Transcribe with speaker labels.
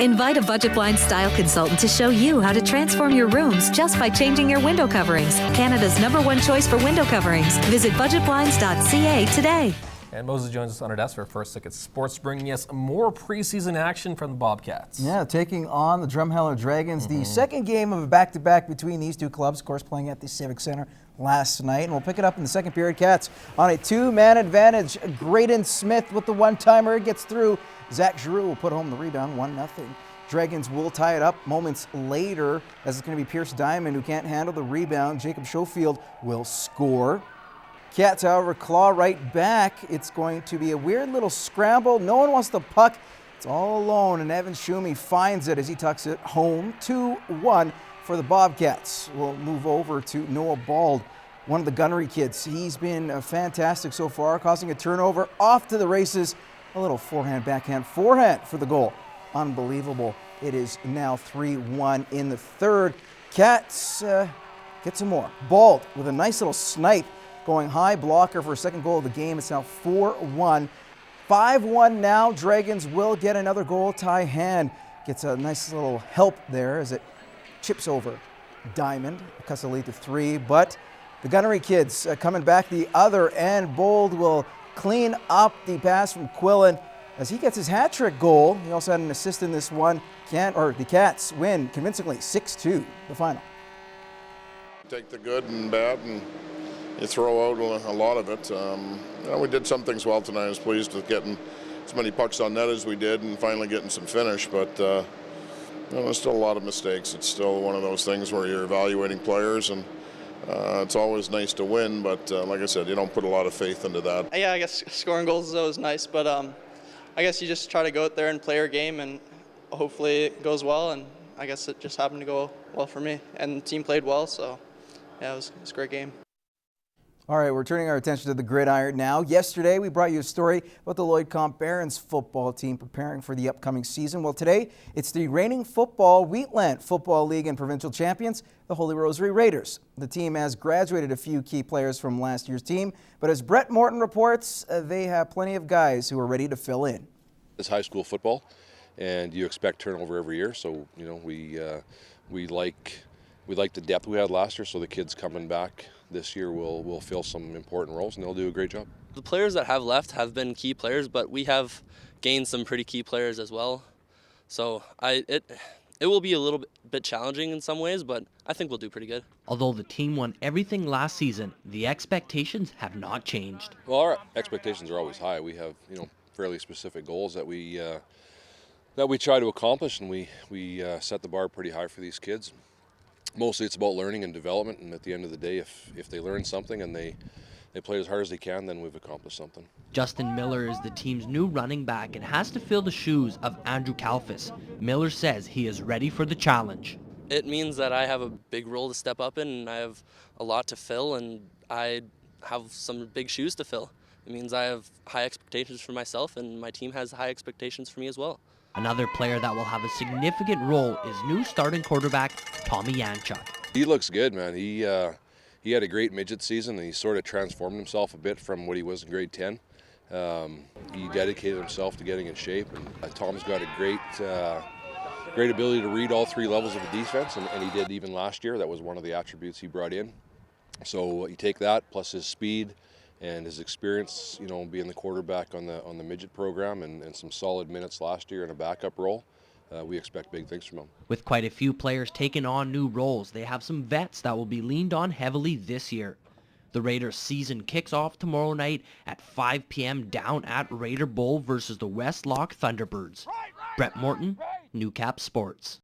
Speaker 1: Invite a Budget Blinds style consultant to show you how to transform your rooms just by changing your window coverings. Canada's #1 choice for window coverings. Visit budgetblinds.ca today.
Speaker 2: And Moses joins us on our desk for First Ticket Sports, bringing us more preseason action from the Bobcats.
Speaker 3: Yeah, taking on the Drumheller Dragons. The second game of a back-to-back between these two clubs, of course, playing at the Civic Center last night. And we'll pick it up in the second period. Cats on a two-man advantage. Graydon Smith with the one-timer gets through. Zach Giroux will put home the rebound, 1-0. Dragons will tie it up moments later, as it's going to be Pierce Diamond who can't handle the rebound. Jacob Schofield will score. Cats, however, claw right back. It's going to be a weird little scramble. No one wants the puck. It's all alone, and Evan Schumi finds it as he tucks it home. 2-1 for the Bobcats. We'll move over to Noah Bald, one of the gunnery kids. He's been fantastic so far, causing a turnover. Off to the races. A little forehand, backhand, forehand for the goal. Unbelievable. It is now 3-1 in the third. Cats get some more. Bald with a nice little snipe. Going high blocker for a second goal of the game. It's now 4-1. 5-1 now. Dragons will get another goal. Ty Hand gets a nice little help there as it chips over Diamond. Cuts the lead to 3. But the gunnery kids coming back the other end. Bold will clean up the pass from Quillen as he gets his hat trick goal. He also had an assist in this one. The Cats win convincingly 6-2, the final.
Speaker 4: Take the good and bad and you throw out a lot of it. We did some things well tonight. I was pleased with getting as many pucks on net as we did and finally getting some finish, but there's still a lot of mistakes. It's still one of those things where you're evaluating players, and it's always nice to win, but like I said, you don't put a lot of faith into that.
Speaker 5: Yeah, I guess scoring goals is always nice, but I guess you just try to go out there and play your game, and hopefully it goes well, and I guess it just happened to go well for me. And the team played well, so yeah, it was a great game.
Speaker 3: All right, we're turning our attention to the gridiron now. Yesterday, we brought you a story about the Lloyd Comp Barons football team preparing for the upcoming season. Well, today, it's the reigning football Wheatland Football League and provincial champions, the Holy Rosary Raiders. The team has graduated a few key players from last year's team, but as Brett Morton reports, they have plenty of guys who are ready to fill in.
Speaker 6: It's high school football, and you expect turnover every year, so we like the depth we had last year, so the kids coming back this year will fill some important roles, and they'll do a great job.
Speaker 7: The players that have left have been key players, but we have gained some pretty key players as well. So it will be a little bit challenging in some ways, but I think we'll do pretty good.
Speaker 8: Although the team won everything last season, the expectations have not changed.
Speaker 6: Well, our expectations are always high. We have fairly specific goals that we try to accomplish, and we set the bar pretty high for these kids. Mostly it's about learning and development, and at the end of the day, if they learn something and they play as hard as they can, then we've accomplished something.
Speaker 8: Justin Miller is the team's new running back and has to fill the shoes of Andrew Kalfas. Miller says he is ready for the challenge.
Speaker 7: It means that I have a big role to step up in, and I have a lot to fill, and I have some big shoes to fill. It means I have high expectations for myself, and my team has high expectations for me as well.
Speaker 8: Another player that will have a significant role is new starting quarterback Tommy Yanchuk.
Speaker 6: He looks good, man. He had a great midget season, and he sort of transformed himself a bit from what he was in grade 10. He dedicated himself to getting in shape, and Tom's got a great ability to read all three levels of the defense, and he did even last year. That was one of the attributes he brought in. So you take that plus his speed and his experience, being the quarterback on the midget program and some solid minutes last year in a backup role, we expect big things from him.
Speaker 8: With quite a few players taking on new roles, they have some vets that will be leaned on heavily this year. The Raiders season kicks off tomorrow night at 5 p.m. down at Raider Bowl versus the West Lock Thunderbirds. Brett Morton, Newcap Sports.